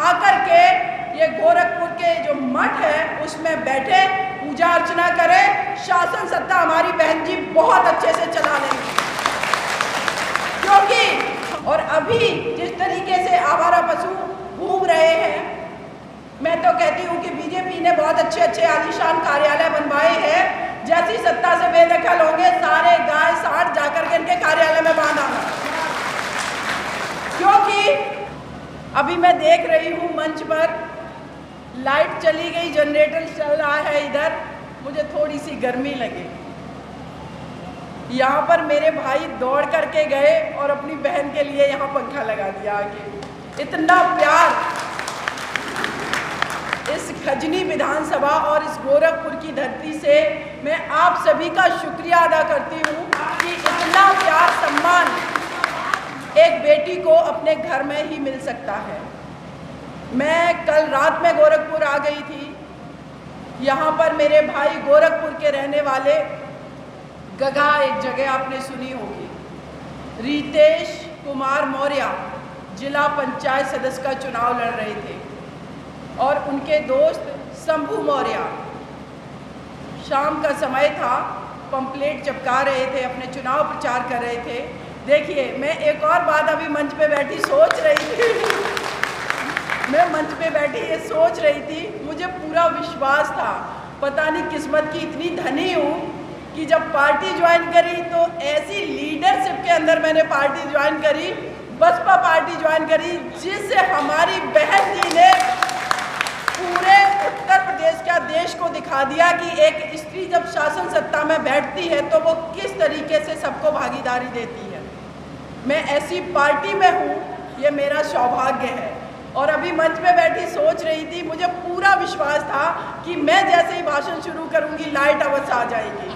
आकर के ये गोरखपुर के जो मठ है उसमें बैठे, पूजा अर्चना करें। शासन सत्ता हमारी बहन जी बहुत अच्छे से चला लेंगे, क्योंकि और अभी जिस तरीके से आवारा पशु घूम रहे हैं, मैं तो कहती हूँ कि बीजेपी ने बहुत अच्छे अच्छे आलीशान कार्यालय बनवाए हैं। जैसी सत्ता से बेदखल होंगे, सारे गाय साठ जाकर के इनके कार्यालय में बांधा, क्योंकि अभी मैं देख रही हूँ मंच पर लाइट चली गई, जनरेटर चल रहा है इधर, मुझे थोड़ी सी गर्मी लगी। यहाँ पर मेरे भाई दौड़ करके गए और अपनी बहन के लिए यहाँ पंखा लगा दिया आगे। इतना प्यार इस खजनी विधानसभा और इस गोरखपुर की धरती से मैं आप सभी का शुक्रिया अदा करती हूँ कि इतना प्यार सम्मान एक बेटी को अपने घर में ही मिल सकता है। मैं कल रात में गोरखपुर आ गई थी। यहाँ पर मेरे भाई गोरखपुर के रहने वाले गगा, एक जगह आपने सुनी होगी, रितेश कुमार मौर्य जिला पंचायत सदस्य का चुनाव लड़ रहे थे और उनके दोस्त शंभू मौर्य शाम का समय था, पंपलेट चिपका रहे थे, अपने चुनाव प्रचार कर रहे थे। देखिए, मैं एक और बात अभी मंच पे बैठी सोच रही थी, मैं मंच पे बैठी ये सोच रही थी, मुझे पूरा विश्वास था, पता नहीं किस्मत की इतनी धनी हूँ कि जब पार्टी ज्वाइन करी तो ऐसी लीडरशिप के अंदर मैंने पार्टी ज्वाइन करी, बसपा पार्टी ज्वाइन करी, जिससे हमारी बहन जी ने पूरे उत्तर प्रदेश का देश को दिखा दिया कि एक स्त्री जब शासन सत्ता में बैठती है तो वो किस तरीके से सबको भागीदारी देती है। मैं ऐसी पार्टी में हूँ, ये मेरा सौभाग्य है। और अभी मंच पे बैठी सोच रही थी, मुझे पूरा विश्वास था कि मैं जैसे ही भाषण शुरू करूँगी लाइट अवश्य आ जाएगी,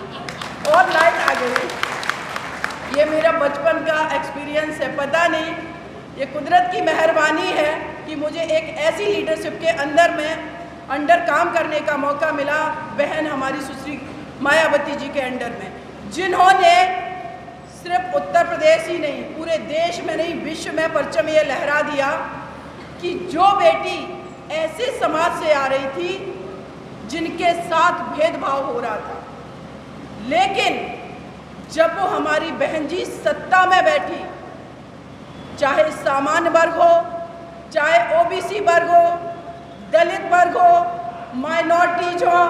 और लाइट आ गई। ये मेरा बचपन का एक्सपीरियंस है। पता नहीं ये कुदरत की मेहरबानी है कि मुझे एक ऐसी लीडरशिप के अंडर काम करने का मौका मिला, बहन हमारी सुश्री मायावती जी के अंडर में, जिन्होंने सिर्फ उत्तर प्रदेश ही नहीं, पूरे देश में नहीं, विश्व में परचम ये लहरा दिया कि जो बेटी ऐसे समाज से आ रही थी जिनके साथ भेदभाव हो रहा था, लेकिन जब वो हमारी बहन जी सत्ता में बैठी, चाहे सामान्य वर्ग हो, चाहे ओबीसी वर्ग हो, दलित वर्ग हो, माइनॉरिटीज हो,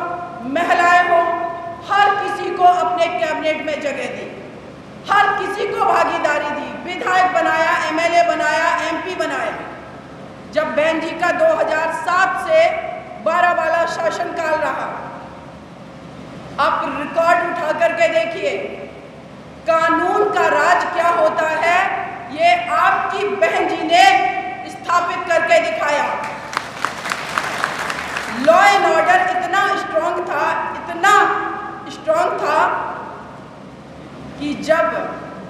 महिलाएं हो, हर किसी को अपने कैबिनेट में जगह दी, हर किसी को भागीदारी दी, विधायक बनाया, एमएलए बनाया, एमपी बनाया। जब बहन जी का 2007 से 12 वाला शासनकाल रहा, आप रिकॉर्ड उठा करके देखिए, कानून का राज क्या होता है ये आपकी बहन जी ने स्थापित करके दिखाया। लॉ एंड ऑर्डर इतना स्ट्रांग था कि जब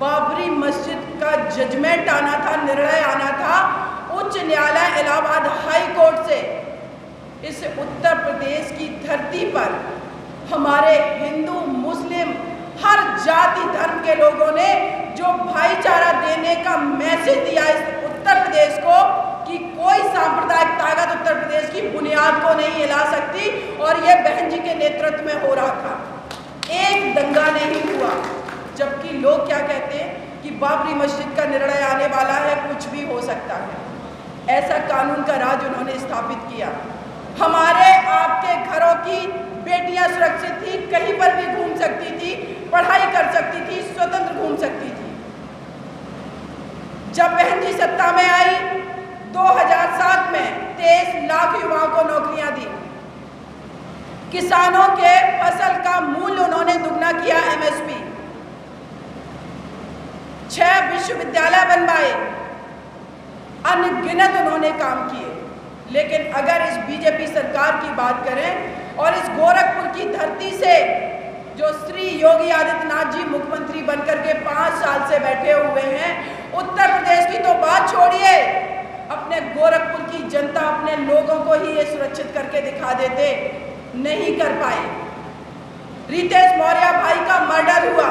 बाबरी मस्जिद का जजमेंट आना था, निर्णय आना था उच्च न्यायालय इलाहाबाद हाई कोर्ट से, इस उत्तर प्रदेश की धरती पर हमारे हिंदू, मुस्लिम, हर जाति धर्म के लोगों ने जो भाईचारा देने का मैसेज दिया इस उत्तर प्रदेश को कि कोई सांप्रदायिक ताकत उत्तर प्रदेश की बुनियाद को नहीं हिला सकती, और यह बहन जी के नेतृत्व में हो रहा था। एक दंगा नहीं हुआ, जबकि लोग क्या कहते हैं कि बाबरी मस्जिद का निर्णय आने वाला है, कुछ भी हो सकता है। ऐसा कानून का राज उन्होंने स्थापित किया। हमारे आपके घरों की बेटियां सुरक्षित थी, कहीं पर भी घूम सकती थी, पढ़ाई कर सकती थी, स्वतंत्र घूम सकती थी। जब बहन जी सत्ता में आई 2007 में 23 लाख युवाओं को नौकरियां दी, किसानों के फसल का मूल्य उन्होंने दुगना किया, एमएसपी, 6 विश्वविद्यालय बनवाए, अनगिनत उन्होंने काम किए। लेकिन अगर इस बीजेपी सरकार की बात करें और इस गोरखपुर की धरती से जो श्री योगी आदित्यनाथ जी मुख्यमंत्री बनकर के 5 साल से बैठे हुए हैं, उत्तर प्रदेश की तो बात छोड़िए, अपने गोरखपुर की जनता, अपने लोगों को ही ये सुरक्षित करके दिखा देते, नहीं कर पाए। रितेश मौर्य भाई का मर्डर हुआ,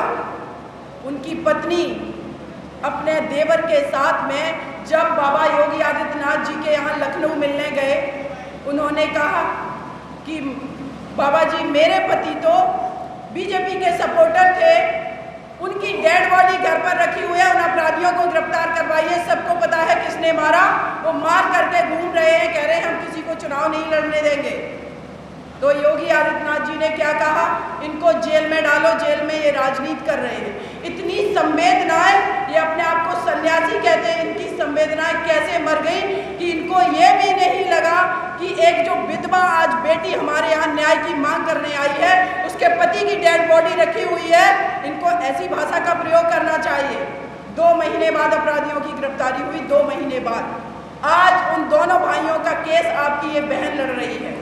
उनकी पत्नी अपने देवर के साथ में जब बाबा योगी आदित्यनाथ जी के यहाँ लखनऊ मिलने उन्होंने कहा कि बाबा जी मेरे पति तो बीजेपी के सपोर्टर थे, उनकी डेड बॉडी घर पर रखी हुई है, उन अपराधियों को गिरफ्तार करवाइए, सबको पता है किसने मारा, वो मार करके घूम रहे हैं, कह रहे हैं हम किसी को चुनाव नहीं लड़ने देंगे। तो योगी आदित्यनाथ जी ने क्या कहा, इनको जेल में डालो, जेल में ये राजनीति कर रहे हैं। इतनी संवेदनाएं, ये अपने आप को सन्यासी कहते हैं, इनकी संवेदनाएं कैसे मर गई कि इनको ये भी नहीं लगा कि एक जो विधवा आज बेटी हमारे यहाँ न्याय की मांग करने आई है, उसके पति की डेड बॉडी रखी हुई है, इनको ऐसी भाषा का प्रयोग करना चाहिए। 2 महीने बाद अपराधियों की गिरफ्तारी हुई, 2 महीने बाद आज उन दोनों भाइयों का केस आपकी ये बहन लड़ रही है।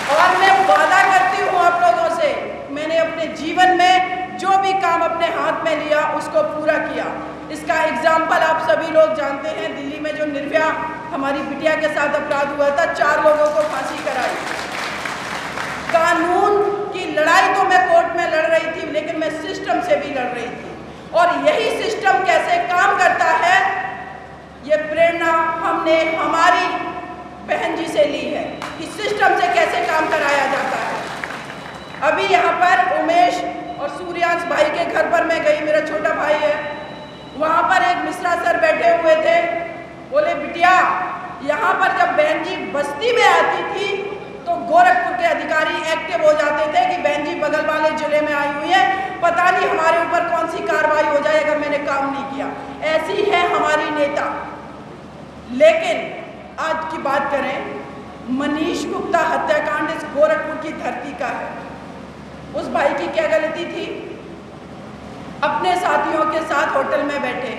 और मैं वादा करती हूँ आप लोगों से, मैंने अपने जीवन में जो भी काम अपने हाथ में लिया उसको पूरा किया। इसका एग्जाम्पल आप सभी लोग जानते हैं, दिल्ली में जो निर्भया हमारी बिटिया के साथ अपराध हुआ था, 4 लोगों को फांसी कराई। कानून की लड़ाई तो मैं कोर्ट में लड़ रही थी, लेकिन मैं सिस्टम से भी लड़ रही थी। और यही सिस्टम कैसे काम करता है, ये प्रेरणा हमने हमारी बहन जी से ली है कि सिस्टम से कैसे काम कराया जाता है। अभी यहाँ पर उमेश और सूर्यांश भाई के घर पर मैं गई, मेरा छोटा भाई है, वहाँ पर एक मिश्रा सर बैठे हुए थे, बोले बिटिया यहाँ पर जब बहन जी बस्ती में आती थी तो गोरखपुर के अधिकारी एक्टिव हो जाते थे कि बहन जी बगल वाले जिले में आई हुई है, पता नहीं हमारे ऊपर कौन सी कार्रवाई हो जाए अगर मैंने काम नहीं किया। ऐसी है हमारी नेता। लेकिन आज की बात करें, मनीष गुप्ता हत्याकांड इस गोरखपुर की धरती का है। उस भाई की क्या गलती थी, अपने साथियों के साथ होटल में बैठे,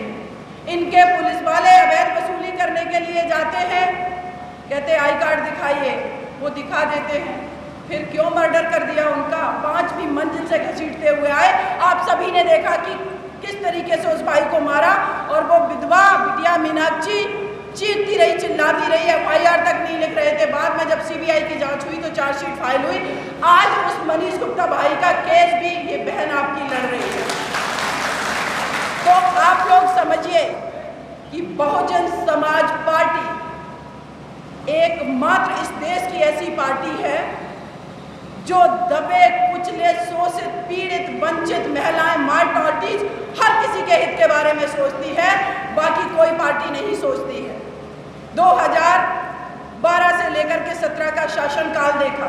इनके पुलिस वाले अवैध वसूली करने के लिए जाते हैं, कहते आई कार्ड दिखाइए, वो दिखा देते हैं, फिर क्यों मर्डर कर दिया उनका, 5वीं मंजिल से घसीटते हुए आए। आप सभी ने देखा कि किस तरीके से उस भाई को मारा, और वो विधवा बिटिया मीनाक्षी चीखती रही, चिल्लाती रही, FIR तक नहीं लिख रहे थे। बाद में जब CBI की जांच हुई तो चार्जशीट फाइल हुई। आज उस मनीष गुप्ता भाई का केस भी ये बहन आपकी लड़ रही है। तो आप लोग समझिए कि बहुजन समाज पार्टी एकमात्र इस देश की ऐसी पार्टी है जो दबे कुचले शोषित पीड़ित वंचित महिलाएं माइनॉरिटीज हर किसी के हित के बारे में सोचती है, बाकी कोई पार्टी नहीं सोचती है। 2012 से लेकर के 17 का शासनकाल देखा,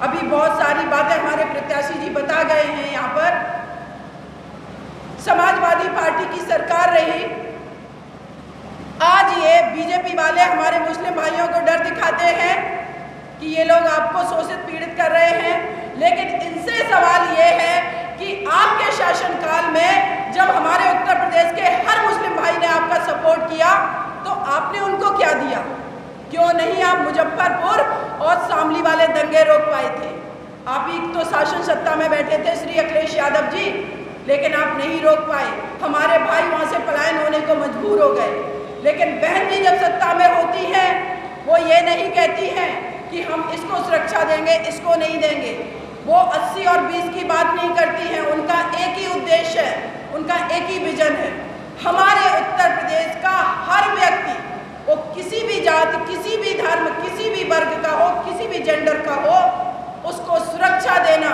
अभी बहुत सारी बातें हमारे प्रत्याशी जी बता गए हैं। यहाँ पर समाजवादी पार्टी की सरकार रही, आज ये बीजेपी वाले हमारे मुस्लिम भाइयों को डर दिखाते हैं कि ये लोग आपको शोषित पीड़ित कर रहे हैं। लेकिन इनसे सवाल ये है कि आपके शासनकाल में जब हमारे उत्तर प्रदेश के हर मुस्लिम भाई ने आपका सपोर्ट किया तो आपने उनको क्या दिया? क्यों नहीं आप मुजफ्फरपुर और शामली वाले दंगे रोक पाए थे? आप ही तो शासन सत्ता में बैठे थे श्री अखिलेश यादव जी, लेकिन आप नहीं रोक पाए। हमारे भाई वहाँ से पलायन होने को मजबूर हो गए। लेकिन बहन जी जब सत्ता में होती हैं वो ये नहीं कहती हैं कि हम इसको सुरक्षा देंगे, इसको नहीं देंगे। वो 80 और 20 की बात नहीं करती हैं। उनका एक ही उद्देश्य है, उनका एक ही विजन है। हमारे उत्तर प्रदेश का हर व्यक्ति, वो किसी भी जाति, किसी भी धर्म, किसी भी वर्ग का हो, किसी भी जेंडर का हो, उसको सुरक्षा देना,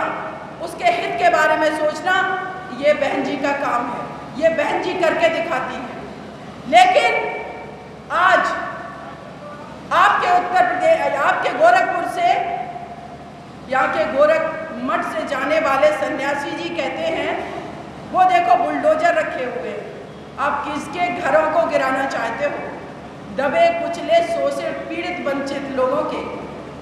उसके हित के बारे में सोचना, ये बहन जी का काम है। ये बहन जी करके दिखाती हैं। लेकिन आज आपके उत्तर प्रदेश, आपके गोरखपुर से, यहाँ के गोरख मठ से जाने वाले सन्यासी जी कहते हैं वो देखो बुलडोजर रखे हुए, आप किसके घरों को गिराना चाहते हो? दबे कुचले शोषित पीड़ित वंचित लोगों के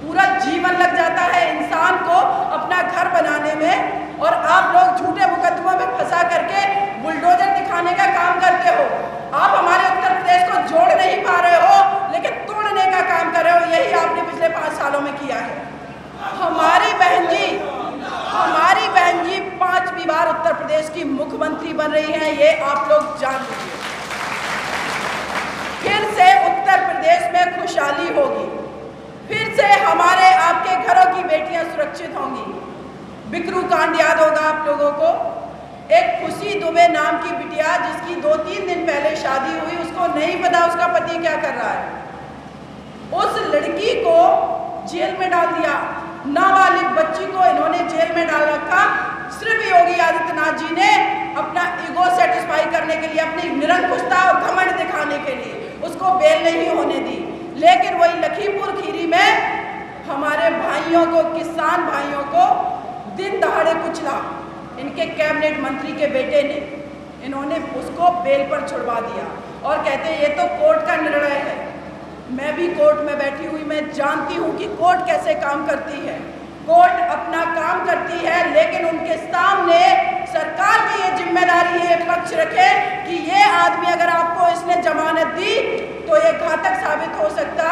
पूरा जीवन लग जाता है इंसान को अपना घर बनाने में, और आप लोग झूठे मुकदमों में फंसा करके बुलडोजर दिखाने का काम करते हो। आप हमारे उत्तर प्रदेश को जोड़ नहीं पा रहे हो, लेकिन तोड़ने का काम कर रहे हो। यही आपने पिछले 5 सालों में किया है। हमारी बहन जी 5वीं बार उत्तर प्रदेश की मुख्यमंत्री बन रही हैं, ये आप लोग जान लीजिए। फिर से उत्तर प्रदेश में खुशहाली होगी, फिर से हमारे आपके घरों की बेटियां सुरक्षित होंगी। बिकरू कांड याद होगा आप लोगों को, एक खुशी दुबे नाम की बिटिया जिसकी 2-3 दिन पहले शादी हुई, उसको नहीं पता उसका पति क्या कर रहा है। उस लड़की को जेल में डाल दिया, नाबालिग बच्ची को इन्होंने जेल में डाल रखा। सिर्फ योगी आदित्यनाथ जी ने अपना ईगो सेटिस्फाई करने के लिए, अपनी निरंकुशता और घमंड दिखाने के लिए उसको बेल नहीं होने दी। लेकिन वही लखीमपुर खीरी में हमारे भाइयों को, किसान भाइयों को दिन दहाड़े कुचला इनके कैबिनेट मंत्री के बेटे ने, इन्होंने उसको बेल पर छुड़वा दिया और कहते हैं ये तो कोर्ट का निर्णय है। मैं भी कोर्ट में बैठी हुई, मैं जानती हूँ कि कोर्ट कैसे काम करती है। कोर्ट अपना काम करती है, लेकिन उनके सामने सरकार की ये जिम्मेदारी है, पक्ष रखे कि ये आदमी अगर आपको इसने जमानत दी तो ये घातक साबित हो सकता,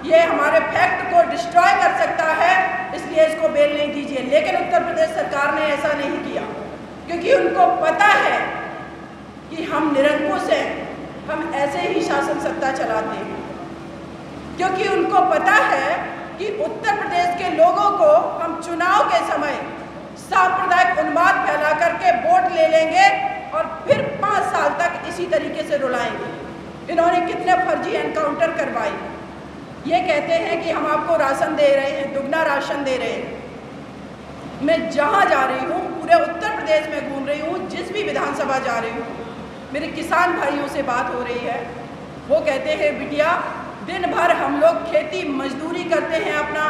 ये हमारे फैक्ट को डिस्ट्रॉय कर सकता है, इसलिए इसको बेल नहीं दीजिए। लेकिन उत्तर प्रदेश सरकार ने ऐसा नहीं किया, क्योंकि उनको पता है कि हम निरंकुश हैं, हम ऐसे ही शासन सत्ता चलाते हैं। क्योंकि उनको पता है कि उत्तर प्रदेश के लोगों को हम चुनाव के समय सांप्रदायिक उन्माद फैला करके वोट ले लेंगे और फिर 5 साल तक इसी तरीके से रुलाएंगे। इन्होंने कितने फर्जी एनकाउंटर करवाए। ये कहते हैं कि हम आपको राशन दे रहे हैं, दुगना राशन दे रहे हैं। मैं जहाँ जा रही हूँ, पूरे उत्तर प्रदेश में घूम रही हूँ, जिस भी विधानसभा जा रही हूँ, मेरे किसान भाइयों से बात हो रही है। वो कहते हैं बिटिया दिन भर हम लोग खेती मजदूरी करते हैं, अपना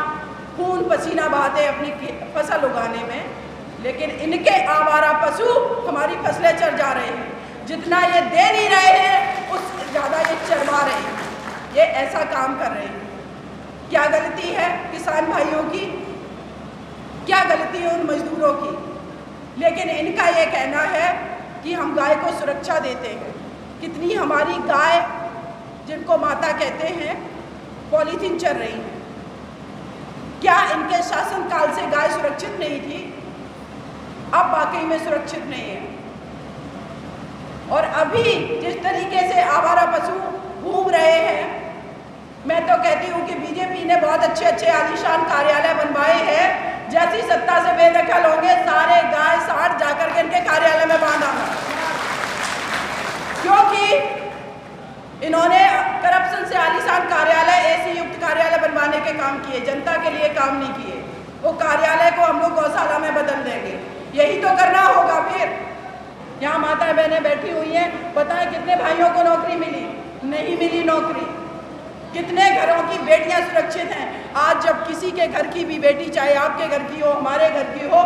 खून पसीना बहाते अपनी फसल उगाने में, लेकिन इनके आवारा पशु हमारी फसलें चर जा रहे हैं। जितना ये दे नहीं रहे हैं उससे ज़्यादा ये चरवा रहे हैं। ये ऐसा काम कर रहे हैं। क्या गलती है किसान भाइयों की, क्या गलती है उन मजदूरों की? लेकिन इनका ये कहना है कि हम गाय को सुरक्षा देते हैं। कितनी हमारी गाय, जिनको माता कहते हैं, पॉलीथीन चल रही है। क्या इनके शासनकाल से गाय सुरक्षित नहीं थी? अब वाकई में सुरक्षित नहीं है। और अभी जिस तरीके से आवारा पशु घूम रहे हैं, मैं तो कहती हूँ कि बीजेपी ने बहुत अच्छे अच्छे आलीशान कार्यालय बनवाए हैं। जैसी सत्ता से बेदखल होंगे, सारे गाय साठ जाकर के इनके कार्यालय में बांध आना, क्योंकि इन्होंने करप्शन से आलीशान कार्यालय, एसी युक्त कार्यालय बनवाने के काम किए, जनता के लिए काम नहीं किए। वो कार्यालय को हम लोग गौशाला में बदल देंगे, यही तो करना होगा। फिर यहाँ माताएं बहनें बैठी हुई हैं, बताएं कितने भाइयों को नौकरी मिली? नहीं मिली नौकरी। कितने घरों की बेटियां सुरक्षित हैं? आज जब किसी के घर की भी बेटी, चाहे आपके घर की हो, हमारे घर की हो,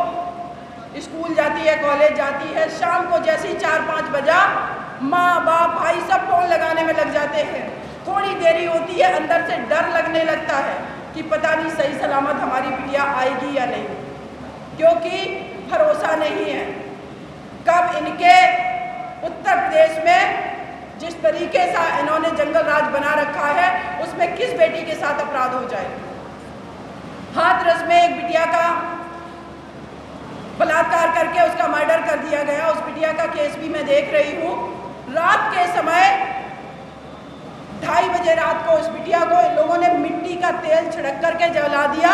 स्कूल जाती है, कॉलेज जाती है, शाम को जैसे ही 4-5 बजा, माँ बाप भाई सब फोन लगाने में लग जाते हैं। थोड़ी देरी होती है, अंदर से डर लगने लगता है कि पता नहीं सही सलामत हमारी बिटिया आएगी या नहीं, क्योंकि भरोसा नहीं है कब इनके उत्तर प्रदेश में जिस तरीके से इन्होंने जंगल राज बना रखा है, उसमें किस बेटी के साथ अपराध हो जाए। हाथरस में एक बिटिया का बलात्कार करके उसका मर्डर कर दिया गया। उस बिटिया का केस भी मैं देख रही हूँ। रात के समय 2:30 बजे रात को उस बिटिया को इन लोगों ने मिट्टी का तेल छिड़क करके जला दिया।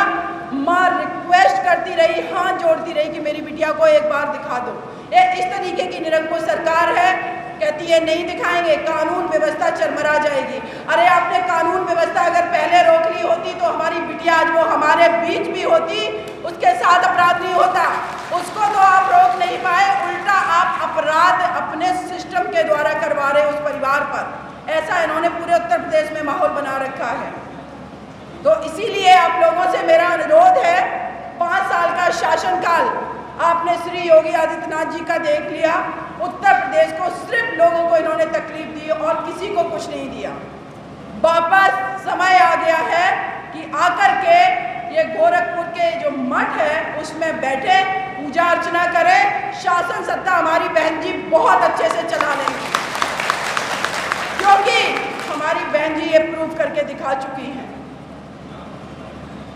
माँ रिक्वेस्ट करती रही, हाथ जोड़ती रही कि मेरी बिटिया को एक बार दिखा दो। ये इस तरीके की निरंकुश सरकार है। कहती है नहीं दिखाएंगे, कानून व्यवस्था चरमरा जाएगी। अरे आपने कानून व्यवस्था अगर पहले रोक ली होती तो हमारी बिटिया आज वो हमारे बीच भी होती, उसके साथ अपराध नहीं होता। उसको तो आप रोक नहीं पाए, उल्टा आप अपराध अपने सिस्टम के द्वारा करवा रहे उस परिवार पर। ऐसा इन्होंने पूरे उत्तर प्रदेश में माहौल बना रखा है। तो इसीलिए आप लोगों से मेरा अनुरोध है, 5 साल का शासनकाल आपने श्री योगी आदित्यनाथ जी का देख लिया। उत्तर प्रदेश को सिर्फ लोगों को इन्होंने तकलीफ दी और किसी को कुछ नहीं दिया। वापस समय आ गया है कि आकर के ये गोरखपुर के जो मठ है उसमें बैठे, पूजा अर्चना करें। शासन सत्ता हमारी बहन जी बहुत अच्छे से चला लेंगी, क्योंकि हमारी बहन जी ये प्रूव करके दिखा चुकी हैं।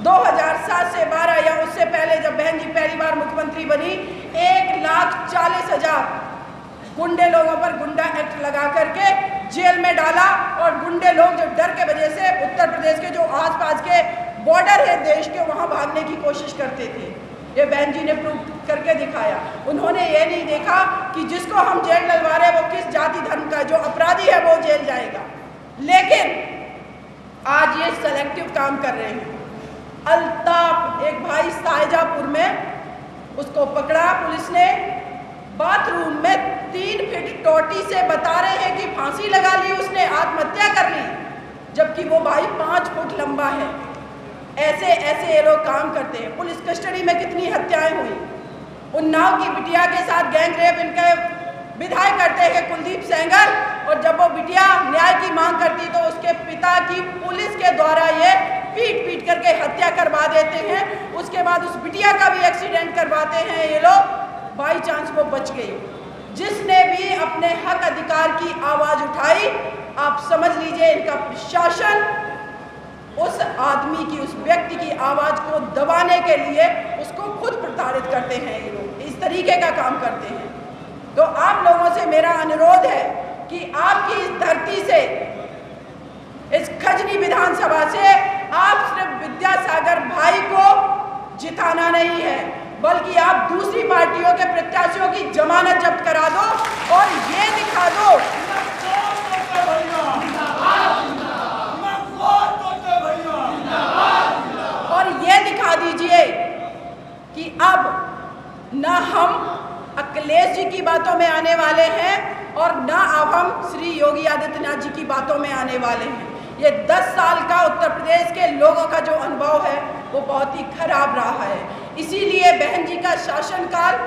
2007 से 12 या उससे पहले जब बहन जी पहली बार मुख्यमंत्री बनी, 1,40,000 गुंडे लोगों पर गुंडा एक्ट लगा करके जेल में डाला। और गुंडे लोग जो डर के वजह से उत्तर प्रदेश के जो आसपास के बॉर्डर है देश के, वहां भागने की कोशिश करते थे। ये बहन जी ने प्रूव करके दिखाया। उन्होंने ये नहीं देखा कि जिसको हम जेल डलवा रहे हैं वो किस जाति धर्म का, जो अपराधी है वो जेल जाएगा। लेकिन आज ये सेलेक्टिव काम कर रहे हैं। अल्ताफ एक भाई शाहजहाँपुर में, उसको पकड़ा पुलिस ने, बाथरूम में 3 फीट टोटी से बता रहे हैं कि फांसी लगा ली उसने, आत्महत्या कर ली, जबकि वो भाई 5 फुट लंबा है। ऐसे ऐसे ये लोग काम करते हैं। पुलिस कस्टडी में कितनी हत्याएं हुई। उन्नाव की बिटिया के साथ गैंग रेप इनके विधायक करते हैं कुलदीप सेंगर, और जब वो बिटिया न्याय की मांग करती तो उसके पिता की पुलिस के द्वारा ये पीट पीट करके हत्या करवा देते हैं। उसके बाद उस बिटिया का भी एक्सीडेंट करवाते हैं ये लोग, बाई चांस वो बच गई। जिसने भी अपने हक अधिकार की आवाज उठाई, आप समझ लीजिए इनका प्रशासन उस आदमी की, उस व्यक्ति की आवाज को दबाने के लिए उसको खुद प्रताड़ित करते हैं। ये लोग इस तरीके का काम करते हैं। तो आप लोगों से मेरा अनुरोध है कि आपकी इस धरती से, इस खजनी विधानसभा से आप सिर्फ विद्यासागर भाई को जिताना नहीं है, बल्कि आप दूसरी पार्टियों के प्रत्याशियों की जमानत जब्त करा दो और ये दिखा दो, और ये दिखा दीजिए कि अब न हम अखिलेश जी की बातों में आने वाले हैं और न अब हम श्री योगी आदित्यनाथ जी की बातों में आने वाले हैं। ये 10 साल का उत्तर प्रदेश के लोगों का जो अनुभव है वो बहुत ही खराब रहा है। इसीलिए बहन जी का शासनकाल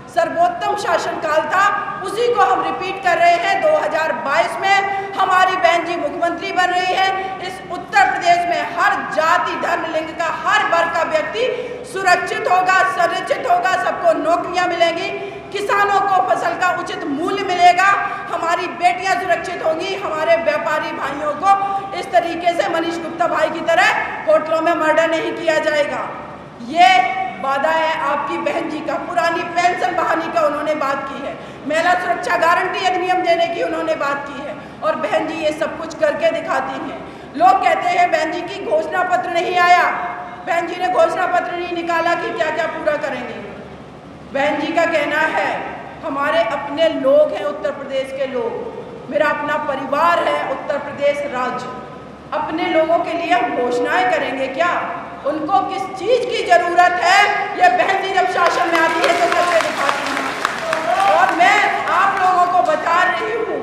सर्वोत्तम शासनकाल था, उसी को हम रिपीट कर रहे हैं। 2022 में हमारी बहन जी मुख्यमंत्री बन रही है। इस उत्तर प्रदेश में हर जाति, धर्म, लिंग का, हर वर्ग का व्यक्ति सुरक्षित होगा, संरक्षित होगा, सबको नौकरियां मिलेंगी, किसानों को फसल का उचित मूल्य मिलेगा, हमारी बेटियां सुरक्षित होंगी, हमारे व्यापारी भाइयों को इस तरीके से मनीष गुप्ता भाई की तरह होटलों में मर्डर नहीं किया जाएगा। ये वादा है आपकी बहन जी का। पुरानी पेंशन बहाली का उन्होंने बात की है, महिला सुरक्षा गारंटी अधिनियम देने की उन्होंने बात की है, और बहन जी ये सब कुछ करके दिखाती हैं। लोग कहते हैं बहन जी की घोषणा पत्र नहीं आया, बहन जी ने घोषणा पत्र नहीं निकाला कि क्या क्या पूरा करेंगे। बहन जी का कहना है हमारे अपने लोग हैं उत्तर प्रदेश के लोग, मेरा अपना परिवार है उत्तर प्रदेश राज्य, अपने लोगों के लिए हम घोषणाएं करेंगे क्या? उनको किस चीज की जरूरत है ये बहन जी जब शासन में आती है तो करके दिखाती है। और मैं आप लोगों को बता रही हूँ,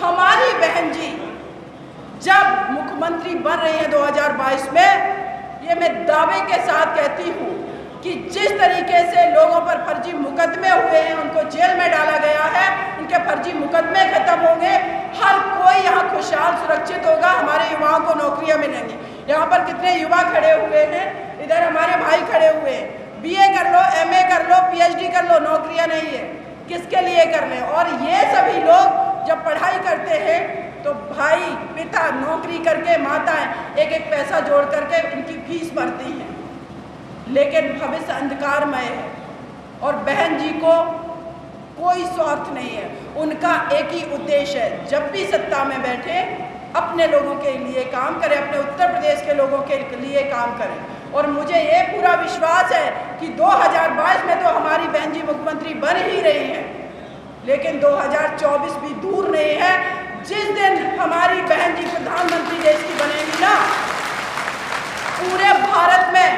हमारी बहन जी जब मुख्यमंत्री बन रही है 2022 में, ये मैं दावे के साथ कहती हूँ कि जिस तरीके से लोगों पर फर्जी मुकदमे हुए हैं, उनको जेल में डाला गया है, उनके फर्जी मुकदमे खत्म होंगे, हर कोई यहाँ खुशहाल सुरक्षित होगा, हमारे युवाओं को नौकरियां मिलेंगी। यहाँ पर कितने युवा खड़े हुए हैं, इधर हमारे भाई खड़े हुए हैं, BA कर लो, MA कर लो, PhD कर लो, नौकरियां नहीं है, किसके लिए कर लें? और ये सभी लोग जब पढ़ाई करते हैं तो भाई पिता नौकरी करके, माताएं एक एक पैसा जोड़ करके इनकी फीस भरती हैं, लेकिन भविष्य अंधकारमय है। और बहन जी को कोई स्वार्थ नहीं है, उनका एक ही उद्देश्य है, जब भी सत्ता में बैठे अपने लोगों के लिए काम करें, अपने उत्तर प्रदेश के लोगों के लिए काम करें। और मुझे ये पूरा विश्वास है कि 2022 में तो हमारी बहन जी मुख्यमंत्री बन ही रही हैं, लेकिन 2024 भी दूर नहीं है। जिस दिन हमारी बहन जी प्रधानमंत्री देश की बनेगी ना, पूरे भारत में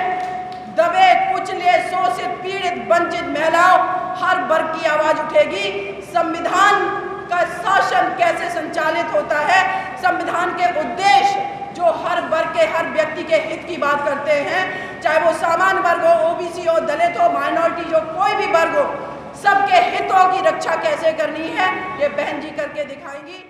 दबे, कुचले, शोषित, पीड़ित, वंचित महिलाओं, हर वर्ग की आवाज उठेगी। संविधान का शासन कैसे संचालित होता है, संविधान के उद्देश्य जो हर वर्ग के, हर व्यक्ति के हित की बात करते हैं, चाहे वो सामान्य वर्ग हो, OBC हो, दलित हो, माइनॉरिटी हो, कोई भी वर्ग हो, सबके हितों की रक्षा कैसे करनी है, ये बहन जी करके दिखाएंगी।